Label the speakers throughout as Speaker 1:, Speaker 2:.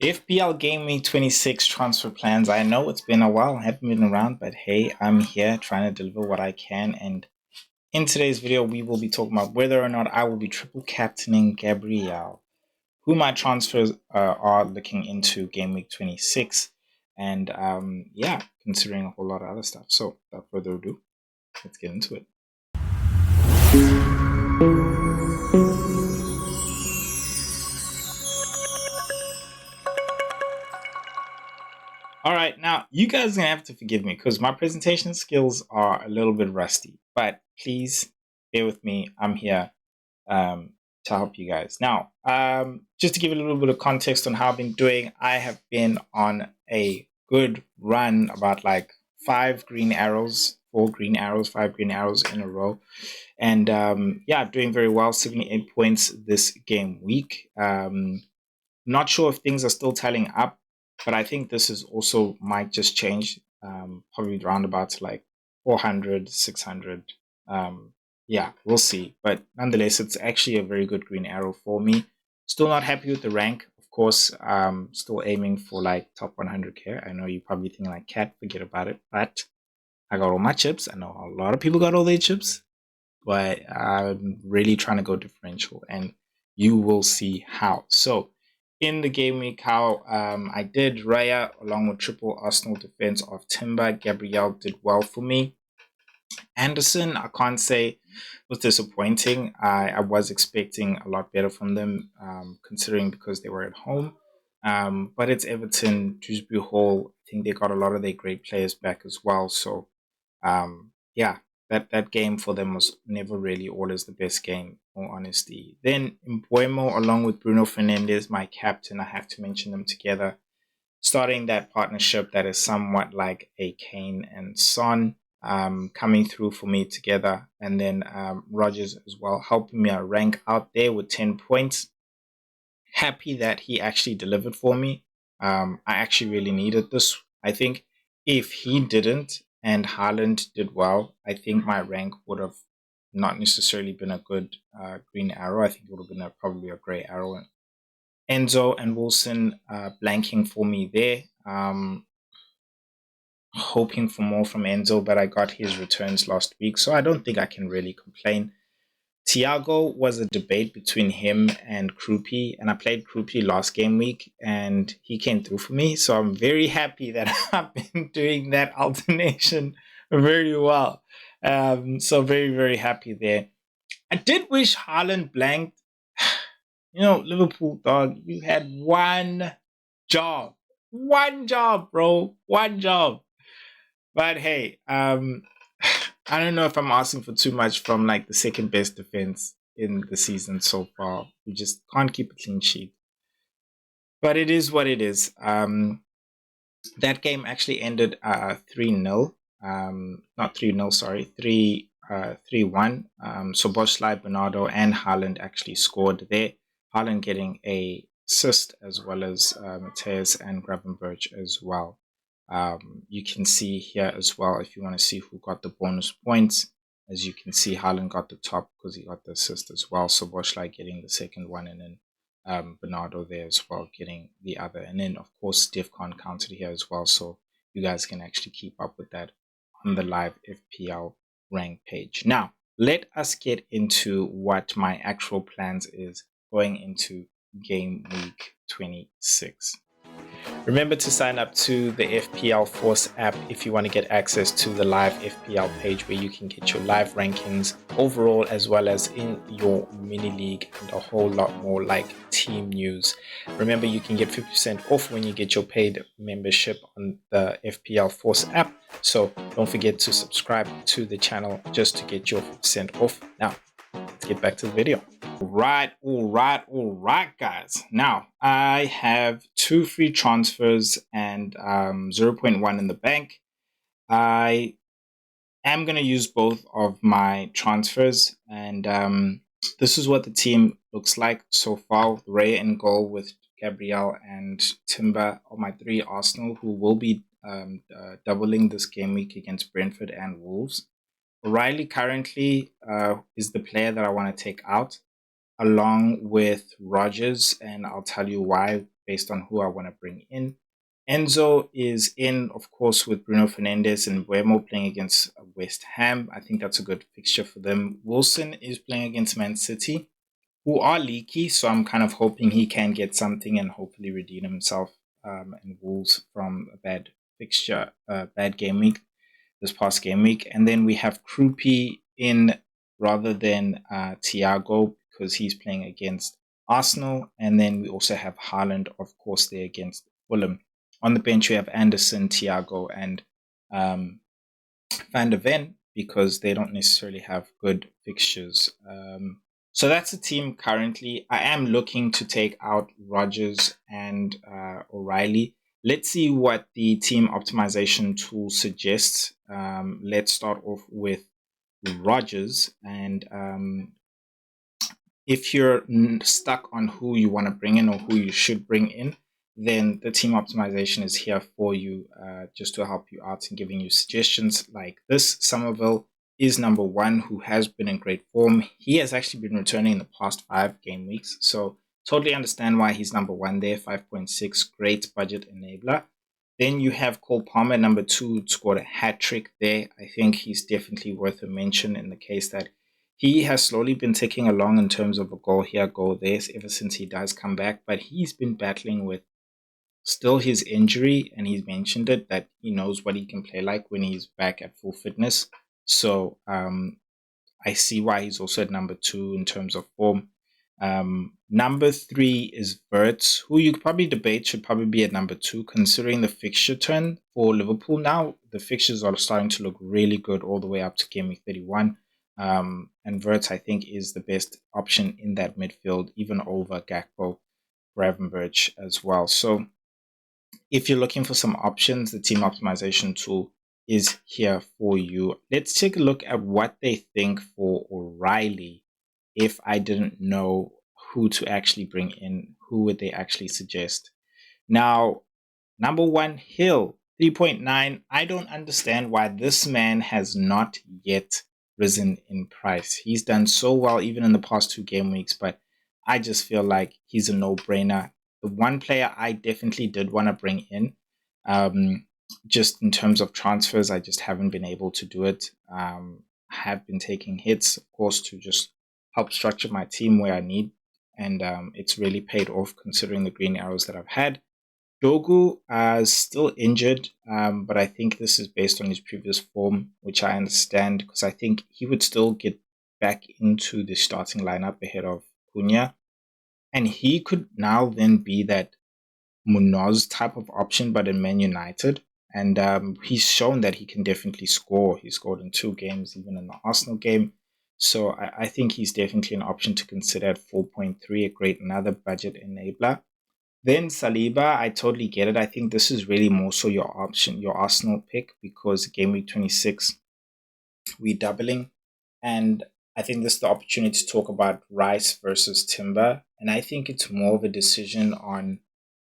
Speaker 1: FPL Gameweek 26 transfer plans. I know it's been a while, I haven't been around, but hey, I'm here trying to deliver what I can. And in today's video, we will be talking about whether or not I will be triple captaining Gabriel, who my transfers are looking into Gameweek 26, and yeah, considering a whole lot of other stuff. So without further ado, let's get into it. All right, now you guys are gonna have to forgive me because my presentation skills are a little bit rusty, but please bear with me. I'm here to help you guys. Now, just to give a little bit of context on how I've been doing, I have been on a good run, about like 4 green arrows in a row. And yeah, doing very well, 78 points this game week. Not sure if things are still tallying up, but I think this is also might just change, probably roundabouts like 400, 600. Yeah, we'll see. But nonetheless, it's actually a very good green arrow for me. Still not happy with the rank. Of course, still aiming for like top 100k. I know you probably think like, Cat, forget about it. But I got all my chips. I know a lot of people got all their chips. But I'm really trying to go differential. And you will see how. So in the game week, how I did Raya along with triple Arsenal defense of Timber. Gabriel did well for me. Anderson, I can't say was disappointing. I was expecting a lot better from them, considering because they were at home. But it's Everton, Dewsbury Hall. I think they got a lot of their great players back as well. So yeah, that game for them was never really always the best game, for honesty. Then Mbuemo along with Bruno Fernandes, my captain, I have to mention them together, starting that partnership that is somewhat like a Kane and Son, coming through for me together. And then Rogers as well, helping me rank out there with 10 points. Happy that he actually delivered for me. I actually really needed this. I think if he didn't and Haaland did well, I think my rank would have not necessarily been a good green arrow. I think it would have been probably a grey arrow. Enzo and Wilson blanking for me there. Hoping for more from Enzo, but I got his returns last week, so I don't think I can really complain. Thiago was a debate between him and Krupi, and I played Krupi last game week, and he came through for me. So I'm very happy that I've been doing that alternation very well. So very, very happy there. I did wish Haaland blanked. You know, Liverpool, dog, you had one job. One job, bro. One job. But hey, I don't know if I'm asking for too much from like the second best defense in the season so far. We just can't keep a clean sheet. But it is what it is. That game actually ended 3-0. Not 3-0, sorry. 3-1. So Boschlei, Bernardo, and Haaland actually scored there. Haaland getting a assist as well as Mateus and Gravenberch as well. You can see here as well, if you want to see who got the bonus points, as you can see, Haaland got the top because he got the assist as well. So Boschlei getting the second one, and then Bernardo there as well getting the other. And then, of course, Defcon counted here as well. So you guys can actually keep up with that on the live FPL rank page. Now, let us get into what my actual plans is going into game week 26. Remember to sign up to the FPL Force app if you want to get access to the live FPL page where you can get your live rankings overall, as well as in your mini league and a whole lot more like team news. Remember, you can get 50% off when you get your paid membership on the FPL Force app. So don't forget to subscribe to the channel just to get your 50% off. Now, let's get back to the video. All right, guys. Now, I have 2 free transfers and 0.1 in the bank. I am going to use both of my transfers, and this is what the team looks like so far. Ray in goal with Gabriel and Timber are my 3 Arsenal, who will be doubling this game week against Brentford and Wolves. O'Reilly currently is the player that I want to take out, along with Rogers, and I'll tell you why based on who I want to bring in. Enzo is in, of course, with Bruno Fernandes and Buemo playing against West Ham. I think that's a good fixture for them. Wilson is playing against Man City, who are leaky, so I'm kind of hoping he can get something and hopefully redeem himself and Wolves from a bad fixture, bad game week this past game week. And then we have Krupi in rather than Thiago because he's playing against Arsenal. And then we also have Haaland, of course, there against Fulham. On the bench, we have Anderson, Thiago, and Van der Ven because they don't necessarily have good fixtures. So that's the team currently. I am looking to take out Rodgers and O'Reilly. Let's see what the team optimization tool suggests. Let's start off with Rodgers. And if you're stuck on who you want to bring in or who you should bring in, then the team optimization is here for you just to help you out and giving you suggestions like this. Somerville is number one, who has been in great form. He has actually been returning in the past 5 game weeks. So totally understand why he's number one there, 5.6, great budget enabler. Then you have Cole Palmer, number 2, scored a hat trick there. I think he's definitely worth a mention in the case that he has slowly been ticking along in terms of a goal here, goal there, ever since he does come back. But he's been battling with still his injury, and he's mentioned it that he knows what he can play like when he's back at full fitness. So I see why he's also at number 2 in terms of form. Number 3 is Wirtz, who you could probably debate should probably be at number 2, considering the fixture turn for Liverpool now. The fixtures are starting to look really good all the way up to game week 31. And Wirtz, I think, is the best option in that midfield, even over Gakpo, Gravenberch as well. So if you're looking for some options, the team optimization tool is here for you. Let's take a look at what they think for O'Reilly. If I didn't know who to actually bring in, who would they actually suggest? Now, number 1, Hill, 3.9. I don't understand why this man has not yet risen in price. He's done so well even in the past 2 game weeks, but I just feel like he's a no-brainer. The one player I definitely did want to bring in, just in terms of transfers, I just haven't been able to do it. I have been taking hits, of course, to just help structure my team where I need. And it's really paid off considering the green arrows that I've had. Dogu is still injured, but I think this is based on his previous form, which I understand because I think he would still get back into the starting lineup ahead of Cunha. And he could now then be that Munoz type of option, but in Man United. And he's shown that he can definitely score. He scored in 2 games, even in the Arsenal game. So I think he's definitely an option to consider at 4.3, a great another budget enabler. Then Saliba, I totally get it. I think this is really more so your option, your Arsenal pick, because game week 26, we're doubling. And I think this is the opportunity to talk about Rice versus Timber. And I think it's more of a decision on,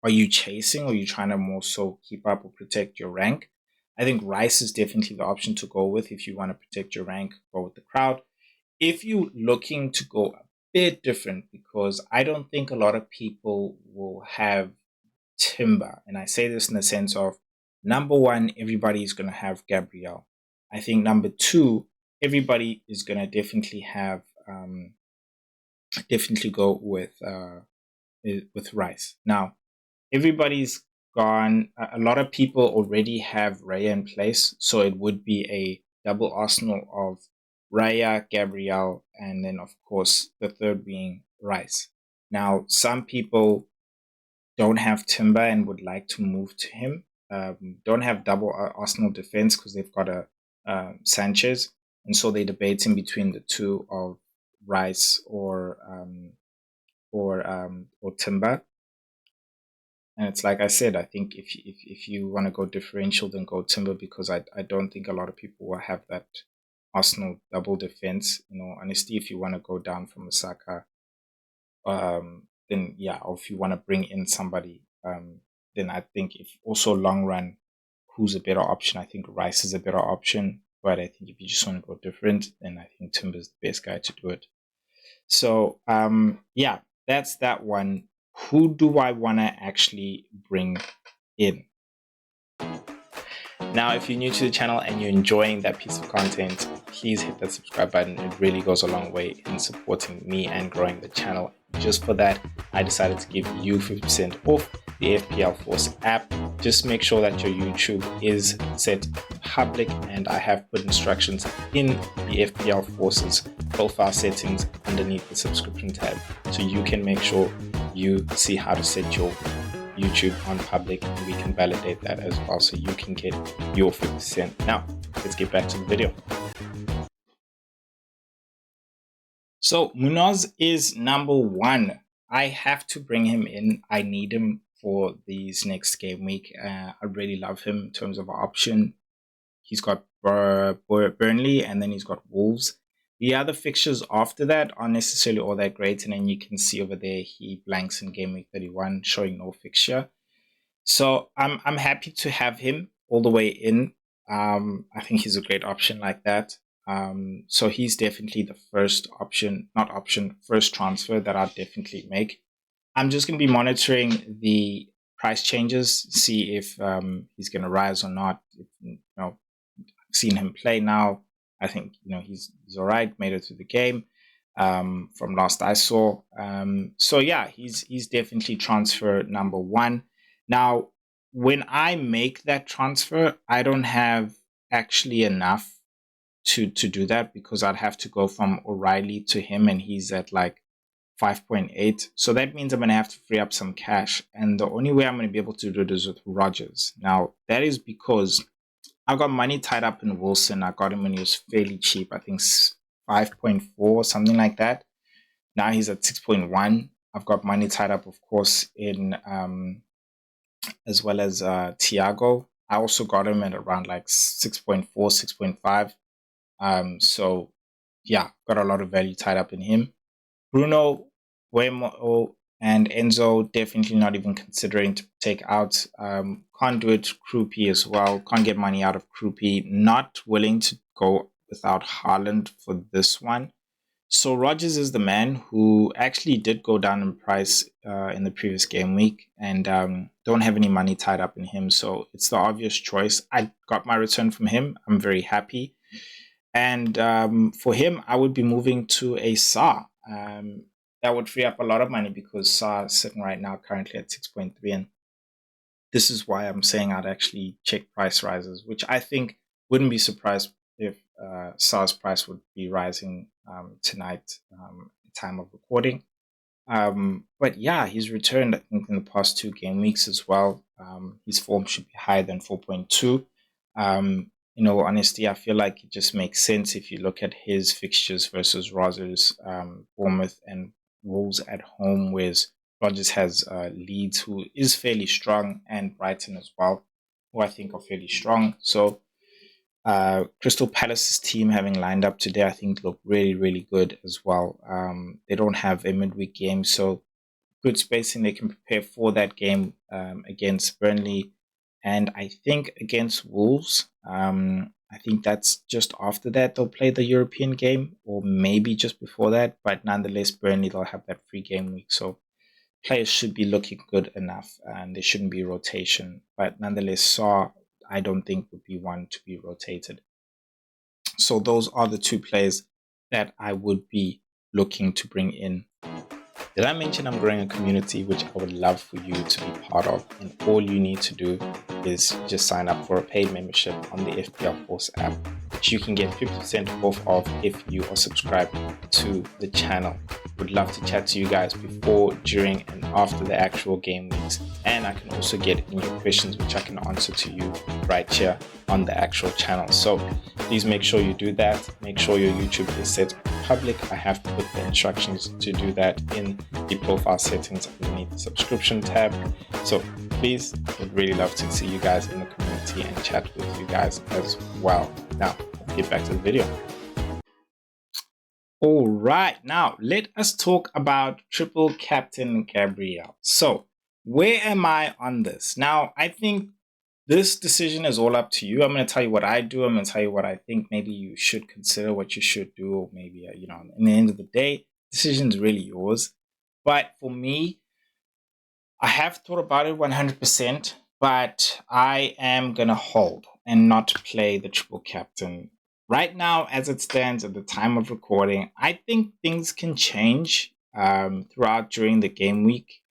Speaker 1: are you chasing or are you trying to more so keep up or protect your rank? I think Rice is definitely the option to go with if you want to protect your rank, go with the crowd. If you're looking to go a bit different, because I don't think a lot of people will have Timber. And I say this in the sense of, number 1, everybody is going to have Gabriel. I think number 2, everybody is going to definitely have, definitely go with Rice. Now, everybody's gone. A lot of people already have Raya in place, so it would be a double arsenal of Raya, Gabriel, and then of course the third being Rice. Now, some people don't have Timber and would like to move to him. Don't have double Arsenal defense because they've got a Sanchez, and so they're debating between the two of Rice or Timber. And it's like I said, I think if you want to go differential, then go Timber, because I don't think a lot of people will have that Arsenal double defense. You know, honestly, if you want to go down from Osaka, then yeah, or if you want to bring in somebody, then I think if also long run, who's a better option? I think Rice is a better option, but I think if you just want to go different, then I think Timber's the best guy to do it. So yeah, that's that one. who do I want to actually bring in? Now, if you're new to the channel and you're enjoying that piece of content, please hit that subscribe button. It really goes a long way in supporting me and growing the channel. Just for that, I decided to give you 50% off the FPL Force app. Just make sure that your YouTube is set public, and I have put instructions in the FPL Force's profile settings underneath the subscription tab, so you can make sure you see how to set your YouTube on public, and we can validate that as well, so you can get your 50%. Now, let's get back to the video. So Munoz is number 1. I have to bring him in. I need him for these next game week. I really love him in terms of option. He's got Burnley, and then he's got Wolves. The other fixtures after that aren't necessarily all that great, and then you can see over there he blanks in game week 31, showing no fixture. So I'm happy to have him all the way in. I think he's a great option like that. So he's definitely the first option, first transfer that I'll definitely make. I'm just going to be monitoring the price changes, see if he's going to rise or not. I've seen him play now. I think he's all right. Made it through the game from last I saw. So yeah, he's definitely transfer number 1. Now, when I make that transfer, I don't have actually enough to do that, because I'd have to go from O'Reilly to him, and he's at like 5.8. So that means I'm going to have to free up some cash. And the only way I'm going to be able to do it is with Rodgers. Now, that is because I got money tied up in Wilson. I got him when he was fairly cheap. I think 5.4, something like that. Now he's at 6.1. I've got money tied up, of course, in as well as Thiago. I also got him at around like 6.4, 6.5. So yeah, got a lot of value tied up in him. Bruno, Wemo, and Enzo, definitely not even considering to take out. Can't do it. Krupi as well. Can't get money out of Krupi. Not willing to go without Haaland for this one. So Rodgers is the man who actually did go down in price in the previous game week, and don't have any money tied up in him. So it's the obvious choice. I got my return from him. I'm very happy. And for him, I would be moving to a Sa. That would free up a lot of money, because Sa is sitting right now currently at 6.3. And this is why I'm saying I'd actually check price rises, which I think wouldn't be surprised if Sa's price would be rising tonight at the time of recording. But yeah, he's returned, I think, in the past 2 game weeks as well. His form should be higher than 4.2. In all honesty, I feel like it just makes sense if you look at his fixtures versus Rodgers, Bournemouth and Wolves at home, whereas Rodgers has Leeds, who is fairly strong, and Brighton as well, who I think are fairly strong. So Crystal Palace's team having lined up today, I think look really, really good as well. They don't have a midweek game, so good spacing. They can prepare for that game against Burnley, and I think against Wolves. I think that's just after that they'll play the European game, or maybe just before that. But nonetheless, Burnley, they'll have that free game week, so players should be looking good enough, and there shouldn't be rotation. But nonetheless, Saw, I don't think would be one to be rotated. So those are the 2 players that I would be looking to bring in. Did I mention I'm growing a community, which I would love for you to be part of? And all you need to do is just sign up for a paid membership on the FPL Force app, which you can get 50% off of if you are subscribed to the channel. Would love to chat to you guys before, during, and after the actual game weeks. And I can also get in your questions, which I can answer to you right here on the actual channel. So please make sure you do that. Make sure your YouTube is set public. I have put the instructions to do that in the profile settings underneath the subscription tab. So please, would really love to see you guys in the community and chat with you guys as well. Now, let's get back to the video. All right, now let us talk about Triple Captain Gabriel. So where am I on this? Now, I think this decision is all up to you. I'm going to tell you what I do. I'm going to tell you what I think maybe you should consider, what you should do, or maybe, in the end of the day, decision is really yours. But for me, I have thought about it 100%, but I am going to hold and not play the triple captain. Right now, as it stands at the time of recording, I think things can change throughout during the game week.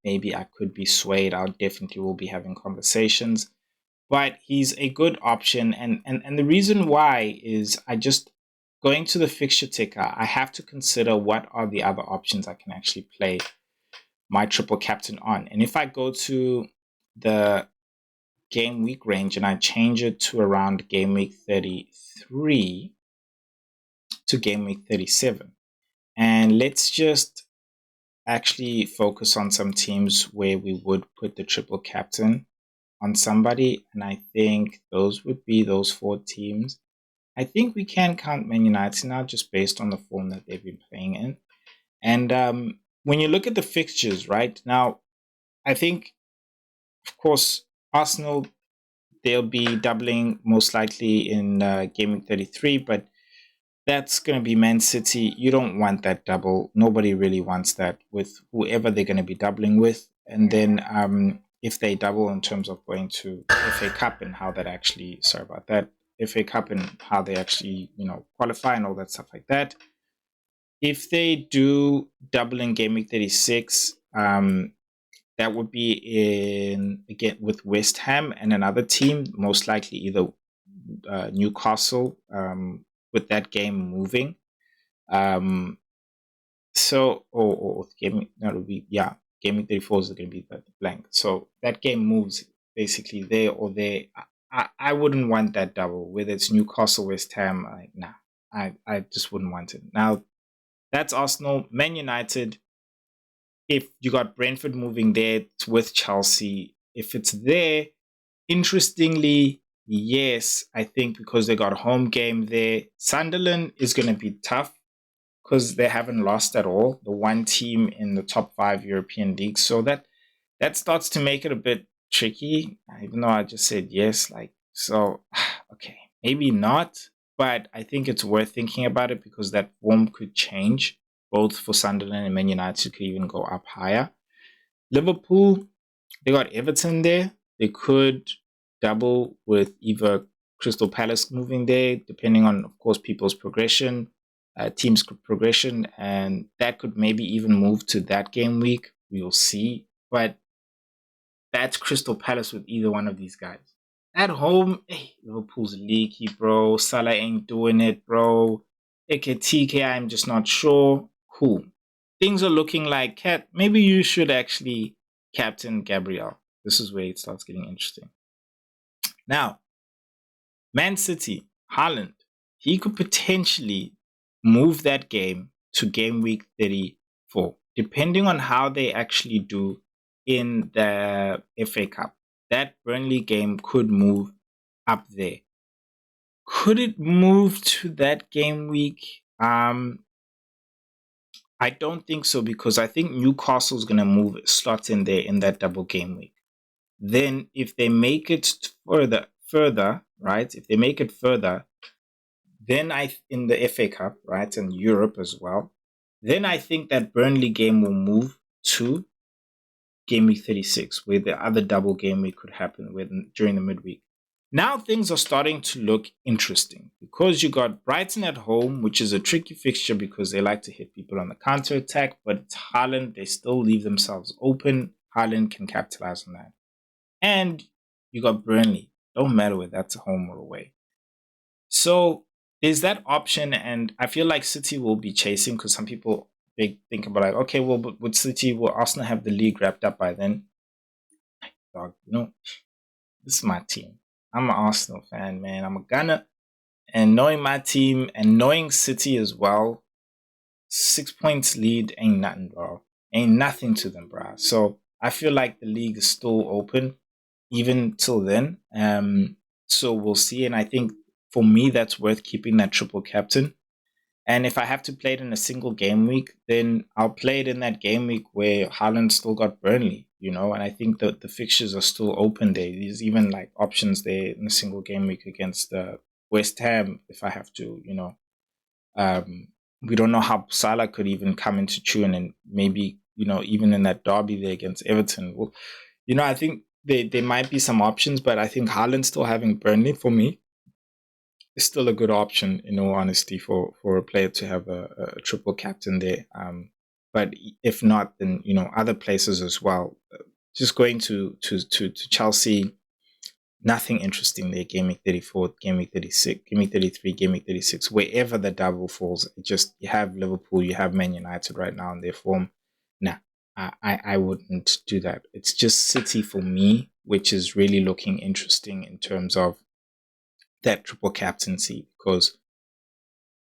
Speaker 1: Maybe I could be swayed. I definitely will be having conversations. But he's a good option. And the reason why is I just, going to the fixture ticker, I have to consider what are the other options I can actually play my triple captain on. And if I go to the game week range and I change it to around game week 33 to game week 37, and let's just actually focus on some teams where we would put the triple captain on somebody, and I think those would be those 4 teams. I think we can count Man United now just based on the form that they've been playing in. And when you look at the fixtures right now, I think, of course, Arsenal, they'll be doubling most likely in game week 33, but that's going to be Man City. You don't want that double. Nobody really wants that with whoever they're going to be doubling with. And then if they double in terms of going to FA Cup and how that actually, sorry about that, FA Cup and how they actually, qualify and all that stuff like that. If they do double in game week 36, that would be in, again, with West Ham and another team, most likely either Newcastle, with that game moving. Or game, that would be, game 34 is going to be the blank. So that game moves basically there or there. I wouldn't want that double, whether it's Newcastle, West Ham. I just wouldn't want it. Now, that's Arsenal. Man United, if you got Brentford moving there with Chelsea, if it's there, interestingly, yes, I think because they got a home game there, Sunderland is going to be tough because they haven't lost at all, the one team in the top 5 European leagues. So that starts to make it a bit tricky, even though I just said yes. Okay, maybe not, but I think it's worth thinking about it because that form could change, both for Sunderland and Man United could even go up higher. Liverpool, they got Everton there. They could double with either Crystal Palace moving there, depending on, of course, people's progression, teams' progression, and that could maybe even move to that game week. We'll see. But that's Crystal Palace with either one of these guys. At home, Liverpool's leaky, bro. Salah ain't doing it, bro. TK, I'm just not sure. Cool. Things are looking like, Cat, maybe you should actually captain Gabriel. This is where it starts getting interesting. Now, Man City, Haaland, he could potentially move that game to game week 34, depending on how they actually do in the FA Cup. That Burnley game could move up there. Could it move to that game week? I don't think so, because I think Newcastle's going to move slots in there in that double game week. Then if they make it further, right? If they make it further, then in the FA Cup, right, and Europe as well, then I think that Burnley game will move to game week 36, where the other double game week could happen during the midweek. Now things are starting to look interesting because you got Brighton at home, which is a tricky fixture because they like to hit people on the counter attack, but it's Haaland. They still leave themselves open. Haaland can capitalize on that. And you got Burnley. Don't matter whether that's a home or away. So there's that option, and I feel like City will be chasing because some people think about like, okay, well, but with City, will Arsenal have the league wrapped up by then? Dog, this is my team. I'm an Arsenal fan, man. I'm a Gunner, and knowing my team and knowing City as well, 6 points lead ain't nothing, bro. Ain't nothing to them, bro. So I feel like the league is still open even till then. So we'll see, and I think for me that's worth keeping that triple captain. And if I have to play it in a single game week, then I'll play it in that game week where Haaland still got Burnley, and I think that the fixtures are still open there. There's even like options there in a single game week against West Ham if I have to, we don't know how Salah could even come into tune and maybe even in that derby there against Everton. Well, I think there might be some options, but I think Haaland still having Burnley for me is still a good option, in all honesty, for a player to have a triple captain there. But if not, then other places as well. Just going to Chelsea, nothing interesting there. Game week 34, game week 36, game week 33, game week 36. Wherever the double falls, you have Liverpool, you have Man United right now in their form. Nah, I wouldn't do that. It's just City for me, which is really looking interesting in terms of that triple captaincy, because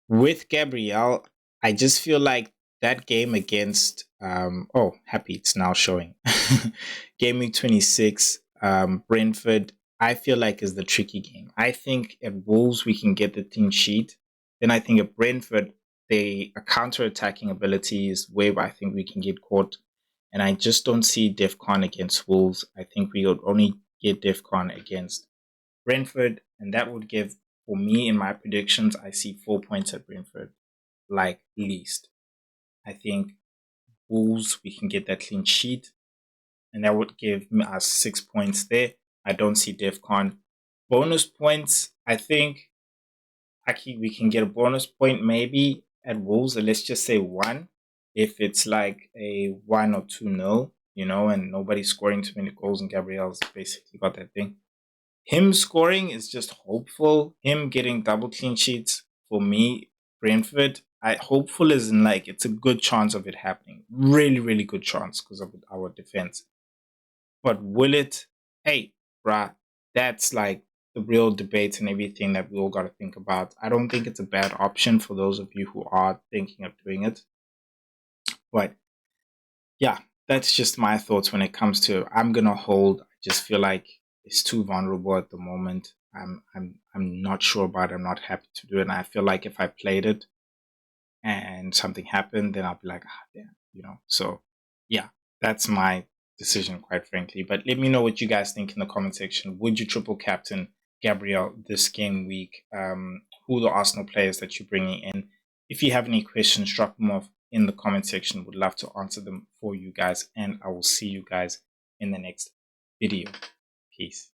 Speaker 1: with Gabriel, I just feel like that game against happy it's now showing. Game week 26, Brentford, I feel like is the tricky game. I think at Wolves we can get the clean sheet. Then I think at Brentford, a counter-attacking ability is where I think we can get caught. And I just don't see DEFCON against Wolves. I think we would only get DEFCON against Brentford, and that would give, for me, in my predictions, I see 4 points at Brentford, like least. I think Wolves, we can get that clean sheet, and that would give us 6 points there. I don't see DEFCON. Bonus points, I think actually we can get a bonus point maybe at Wolves, or let's just say 1. If it's like a 1 or 2-0, and nobody's scoring too many goals, and Gabriel's basically got that thing. Him scoring is just hopeful. Him getting double clean sheets, for me, Brentford, hopeful is in like, it's a good chance of it happening. Really, really good chance because of our defense. But will it? Hey, bruh, that's like the real debate and everything that we all got to think about. I don't think it's a bad option for those of you who are thinking of doing it. But yeah, that's just my thoughts when it comes to, I'm going to hold. I just feel like it's too vulnerable at the moment. I'm not sure about it. I'm not happy to do it. And I feel like if I played it and something happened, then I'll be like, damn, So yeah, that's my decision, quite frankly. But let me know what you guys think in the comment section. Would you triple captain Gabriel this game week? Who are the Arsenal players that you're bringing in? If you have any questions, drop them off in the comment section. Would love to answer them for you guys. And I will see you guys in the next video. Peace.